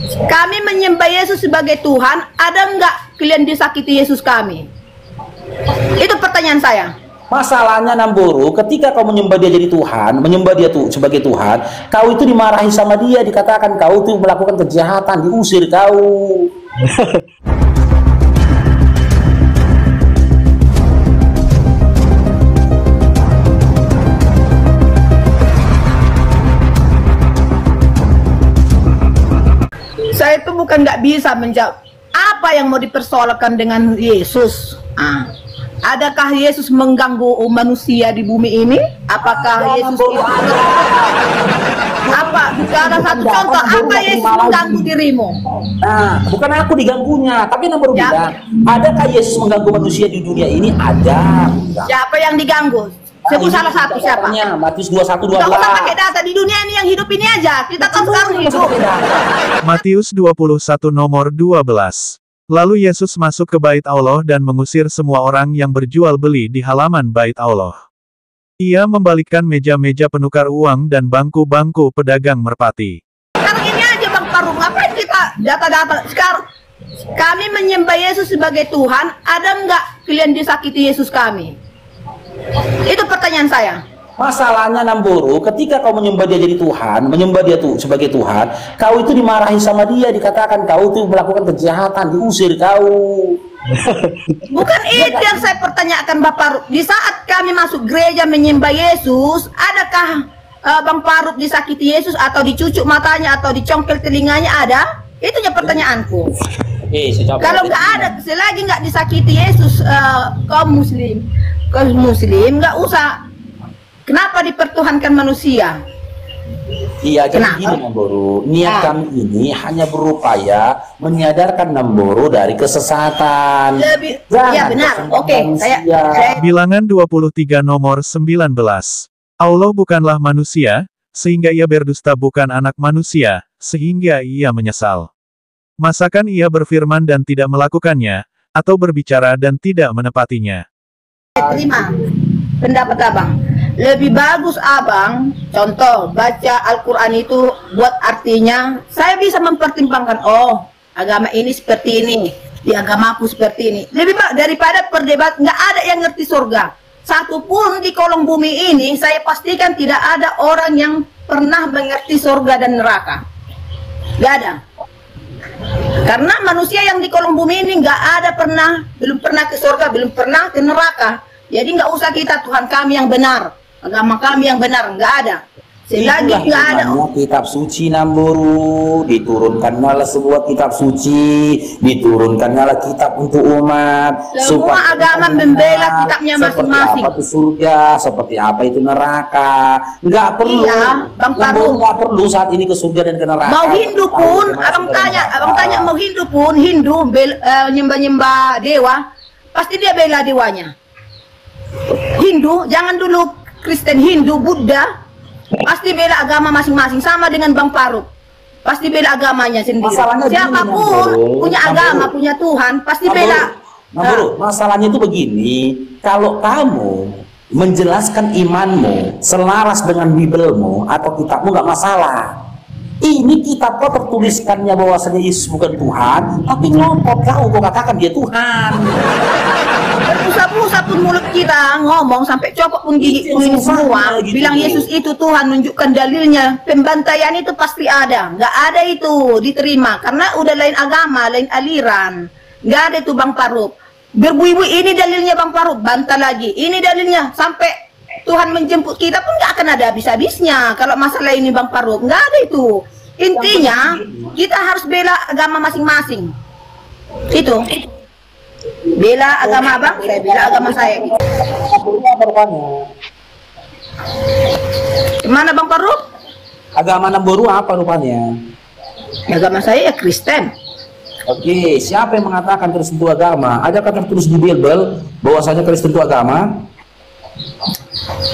Kami menyembah Yesus sebagai Tuhan, ada nggak kalian disakiti Yesus kami? Itu pertanyaan saya. Masalahnya Namboro, ketika kau menyembah dia jadi Tuhan, menyembah dia tuh sebagai Tuhan, kau itu dimarahi sama dia, dikatakan kau itu melakukan kejahatan, diusir kau. Saya itu bukan nggak bisa menjawab apa yang mau dipersoalkan dengan Yesus. Adakah Yesus mengganggu manusia di bumi ini? Apakah Yesus itu apa? Bicara satu contoh, apa Yesus mengganggu dirimu? Nah, bukan aku diganggunya, tapi Namboro bilang, adakah Yesus mengganggu manusia di dunia ini? Ada. Siapa yang diganggu? Sebut salah satu siapa? Matius 21:12. Tidak usah pakai data di dunia ini, yang hidup ini aja. Kita kan sekarang hidup. Matius 21 nomor 12. Lalu Yesus masuk ke bait Allah dan mengusir semua orang yang berjual beli di halaman bait Allah. Ia membalikkan meja-meja penukar uang dan bangku-bangku pedagang merpati. Sekarang ini aja Bang Parung, ngapain kita data-data? Sekarang kami menyembah Yesus sebagai Tuhan, ada nggak kalian disakiti Yesus kami? Itu pertanyaan saya. Masalahnya Namboro, ketika kau menyembah dia jadi Tuhan, menyembah dia tuh sebagai Tuhan, kau itu dimarahi sama dia, dikatakan kau itu melakukan kejahatan, diusir kau. Bukan itu yang saya pertanyakan Bapak. Di saat kami masuk gereja menyembah Yesus, adakah Bang Paruk disakiti Yesus atau dicucuk matanya atau dicongkel telinganya? Ada? Itunya pertanyaanku. Kalau nggak ada, selagi nggak disakiti Yesus, kaum muslim nggak usah. Kenapa dipertuhankan manusia? Iya, jadi gini Namboro, niat kami ini hanya berupaya menyadarkan Namboro dari kesesatan. Ya benar, oke. Saya Bilangan 23 nomor 19. Allah bukanlah manusia, sehingga ia berdusta, bukan anak manusia, sehingga ia menyesal. Masakan ia berfirman dan tidak melakukannya, atau berbicara dan tidak menepatinya? terima pendapat Abang. Lebih bagus Abang, contoh, baca Al-Quran itu buat artinya, saya bisa mempertimbangkan, oh, agama ini seperti ini, di agamaku seperti ini. Lebih baik daripada perdebat, nggak ada yang ngerti surga. Satupun di kolong bumi ini, saya pastikan tidak ada orang yang pernah mengerti surga dan neraka. Nggak ada. Karena manusia yang di kolong bumi ini nggak ada belum pernah ke surga, belum pernah ke neraka. Jadi nggak usah kita Tuhan kami yang benar, agama kami yang benar, nggak ada. Selagi nggak ada kitab suci Namboro, diturunkannya sebuah kitab suci, diturunkannya kitab untuk umat. Semua agama membela kitabnya masing-masing. Seperti apa itu surga, seperti apa itu neraka. Nggak perlu. Iya, Bang Parung. Nggak perlu saat ini ke surga dan ke neraka. Mau Hindu pun, abang tanya mau Hindu pun, Hindu nyembah-nyembah dewa, pasti dia bela dewanya. Hindu, jangan dulu Kristen, Hindu, Buddha, pasti bela agama masing-masing, sama dengan Bang Paruk. Pasti bela agamanya sendiri. Siapapun punya agama, punya Tuhan, pasti bela. Masalahnya itu begini, kalau kamu menjelaskan imanmu selaras dengan Bibelmu atau kitabmu nggak masalah. Ini kitab kau tertuliskannya bahwasanya Yesus bukan Tuhan, tapi ngompot kau katakan dia Tuhan. Busa-busa pun mulut kita ngomong sampai copot pun gigi ini semua gitu. Bilang Yesus itu Tuhan, nunjukkan dalilnya. Pembantaian itu pasti ada, nggak ada itu diterima karena udah lain agama, lain aliran. Nggak ada itu Bang Paruk. Berbuih-buih ini dalilnya Bang Paruk, bantah lagi. Ini dalilnya, sampai Tuhan menjemput kita pun nggak akan ada habis-habisnya. Kalau masalah ini Bang Paruk, nggak ada itu. Intinya kita harus bela agama masing-masing. Itu. Bela agama Abang, saya bela agama saya. Gimana Bang Paruk? Agama Namboro apa rupanya? Agama saya ya Kristen. Oke, siapa yang mengatakan Kristen itu agama? Adakah tertulis di Bible bahwasanya Kristen itu agama?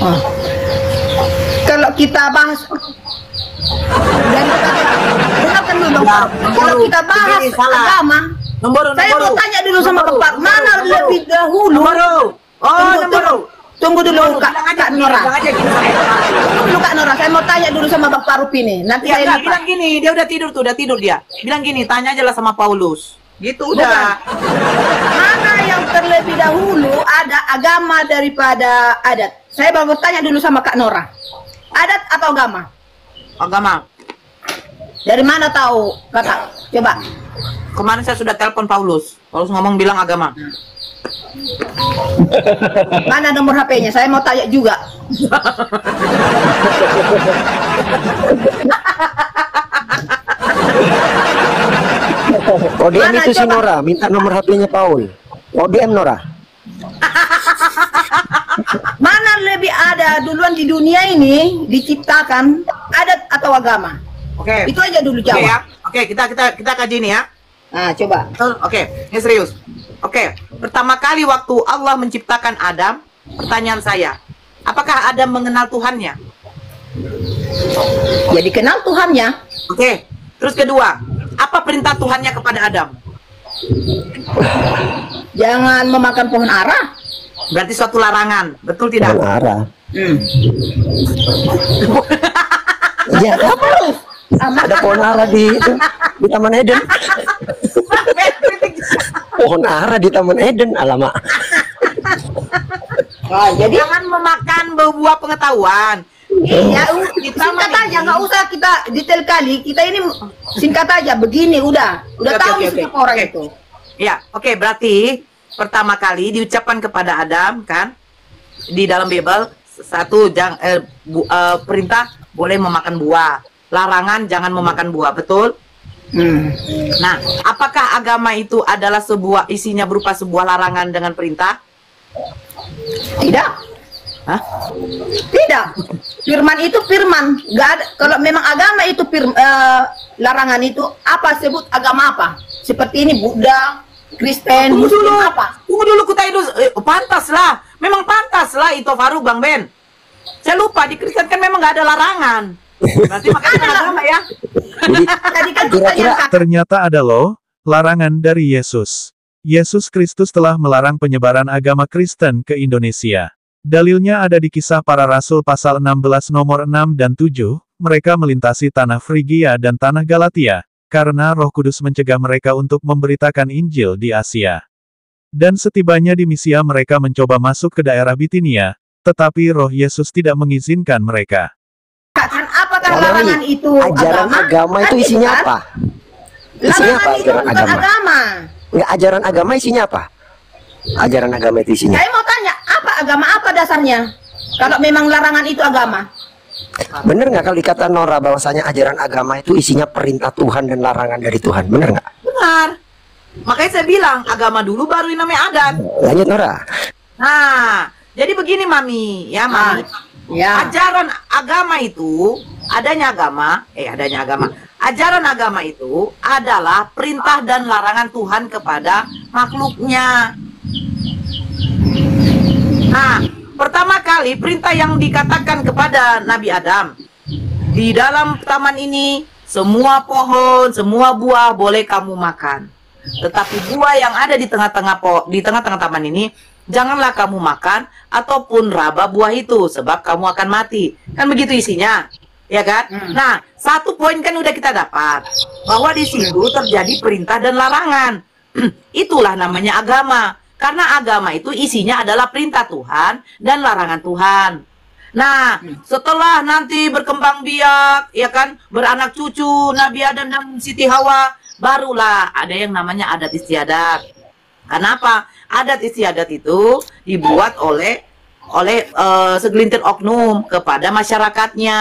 Oh. Kalau kita bahas dengarkan dulu Bang. Kalau kita bahas agama, saya mau tanya dulu sama Bapak, mana lebih dahulu Tunggu dulu Kak, bilang aja Kak gini, Nora. bilang aja gini sama Eva. Tunggu dulu Kak Nora, saya mau tanya dulu sama Bapak Rupini. Nanti Ya, saya enggak, lupa. bilang gini, dia udah tidur tuh, udah tidur dia. Bilang gini, tanya aja lah sama Paulus. Gitu udah. Mana yang terlebih dahulu ada agama daripada adat? Saya baru tanya dulu sama Kak Nora. Adat atau agama? Agama. Dari mana tahu, Kakak? Coba. Kemarin saya sudah telepon Paulus. Paulus ngomong bilang agama. Mana nomor HP-nya? Saya mau tanya juga. ODM Mana, itu si coba? Nora, minta nomor HP-nya Paul. ODM Nora. Mana lebih ada duluan di dunia ini diciptakan adat atau agama? Oke. Itu aja dulu Oke jawab. ya. Oke, kita kaji ini ya. Nah, coba. Oke, ini serius. Oke, pertama kali waktu Allah menciptakan Adam, pertanyaan saya, apakah Adam mengenal Tuhannya? Ya dikenal Tuhannya. Oke, terus kedua, apa perintah Tuhannya kepada Adam? Jangan memakan pohon ara. Berarti suatu larangan, betul tidak? Dengan arah. Hmm. Ya, apa? Ada pohon ara di Taman Eden. Pohon ara di Taman Eden, alamak. Oh, jadi Jangan memakan buah pengetahuan. iya, Kita singkat mah aja, ini- nggak usah kita detail kali. Kita ini singkat aja, begini udah Oke, tahu oke, setiap oke. orang Oke. itu. Ya, oke, berarti pertama kali diucapkan kepada Adam kan di dalam Bible satu perintah boleh memakan buah, larangan jangan memakan buah, betul? Hmm. Nah, apakah agama itu adalah sebuah isinya berupa sebuah larangan dengan perintah? Tidak, Hah? tidak. Firman itu firman. Nggak ada. Kalau memang agama itu larangan itu apa sebut agama apa? Seperti ini Buddha, Kristen, Tunggu Muslim dulu, apa? tunggu dulu kita itu pantas lah, memang pantas lah itu Faruk Bang Ben. Saya lupa di Kristen kan memang nggak ada larangan. Berarti makanya bukan agama ya. Jadi Tadi kan Kira-kira pertanyaan Ternyata ada loh, larangan dari Yesus. Yesus Kristus telah melarang penyebaran agama Kristen ke Indonesia. Dalilnya ada di Kisah Para Rasul pasal 16 nomor 6 dan 7, mereka melintasi tanah Frigia dan tanah Galatia, karena Roh Kudus mencegah mereka untuk memberitakan Injil di Asia. Dan setibanya di Misia mereka mencoba masuk ke daerah Bitinia, tetapi Roh Yesus tidak mengizinkan mereka. kan apakah Kalau larangan ini, itu ajaran agama itu Kan isinya kan? apa? Isinya Larangan apa itu ajaran bukan agama? agama. Nggak, ajaran agama isinya apa? Ajaran agama itu isinya. Saya mau tanya, apa agama apa dasarnya? Kalau memang larangan itu agama. Bener nggak kalau dikata Nora bahwasanya ajaran agama itu isinya perintah Tuhan dan larangan dari Tuhan? Bener nggak? Benar. Makanya saya bilang agama dulu baru yang namanya adat. Lanjut Nora. Nah, jadi begini Mami, ya Mami. Ya. Ajaran agama itu, adanya agama. Ajaran agama itu adalah perintah dan larangan Tuhan kepada makhluknya. Nah, pertama kali perintah yang dikatakan kepada Nabi Adam, di dalam taman ini semua pohon, semua buah boleh kamu makan. Tetapi buah yang ada di tengah-tengah taman ini janganlah kamu makan ataupun raba buah itu sebab kamu akan mati. Kan begitu isinya. Ya kan? Nah, satu poin kan udah kita dapat bahwa di situ terjadi perintah dan larangan. Itulah namanya agama. Karena agama itu isinya adalah perintah Tuhan dan larangan Tuhan. Nah, setelah nanti berkembang biak, ya kan, beranak cucu Nabi Adam dan Siti Hawa, barulah ada yang namanya adat istiadat. Kenapa? Adat istiadat itu dibuat oleh segelintir oknum kepada masyarakatnya.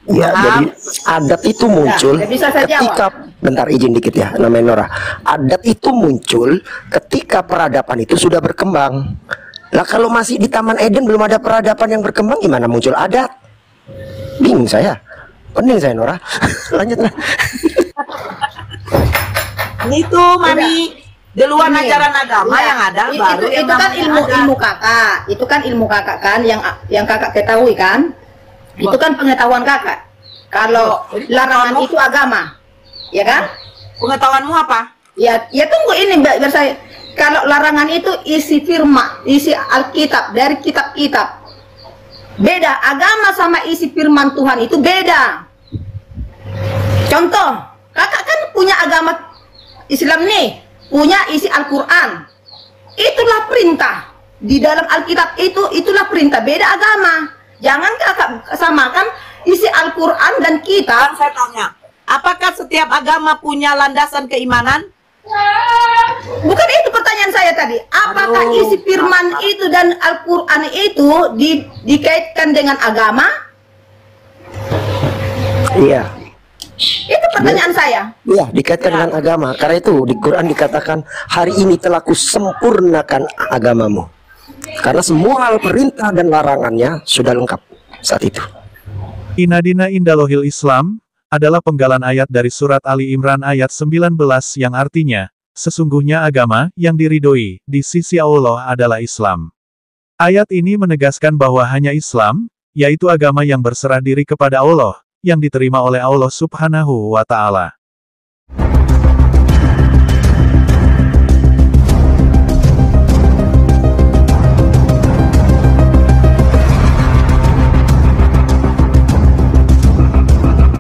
Ya, Paham? jadi adat itu muncul Ya, bisa saya ketika, bentar izin dikit ya, namanya Nora. Adat itu muncul ketika peradaban itu sudah berkembang. Lah kalau masih di Taman Eden belum ada peradaban yang berkembang, gimana muncul adat? Bingung saya. Pening saya Nora. Lanjutlah. Itu Mami. Di luar Ini, ajaran agama iya. yang ada baru itu yang kan namanya ilmu adat. kakak. Itu kan ilmu kakak kan yang kakak ketahui kan? Itu kan pengetahuan kakak. Kalau larangan itu agama. Ya kan? Pengetahuanmu apa? Ya tunggu ini biar saya kalau larangan itu isi firman, isi Alkitab, dari kitab-kitab. Beda, agama sama isi firman Tuhan itu beda. Contoh, kakak kan punya agama Islam nih, punya isi Al-Quran. Itulah perintah. Di dalam Alkitab itulah perintah, beda agama. Jangan kakak samakan isi Al-Quran dan kitab. Saya tanya, apakah setiap agama punya landasan keimanan? Bukan itu pertanyaan saya tadi. Apakah isi firman itu dan Al-Quran itu dikaitkan dengan agama? Iya. Itu pertanyaan saya. Iya, dikaitkan dengan agama. Karena itu di Quran dikatakan, hari ini telah kusempurnakan agamamu. Karena semua hal perintah dan larangannya sudah lengkap saat itu. Inadina Indalohil Islam adalah penggalan ayat dari surat Ali Imran ayat 19 yang artinya, sesungguhnya agama yang diridhoi di sisi Allah adalah Islam. Ayat ini menegaskan bahwa hanya Islam, yaitu agama yang berserah diri kepada Allah, yang diterima oleh Allah Subhanahu wa Ta'ala.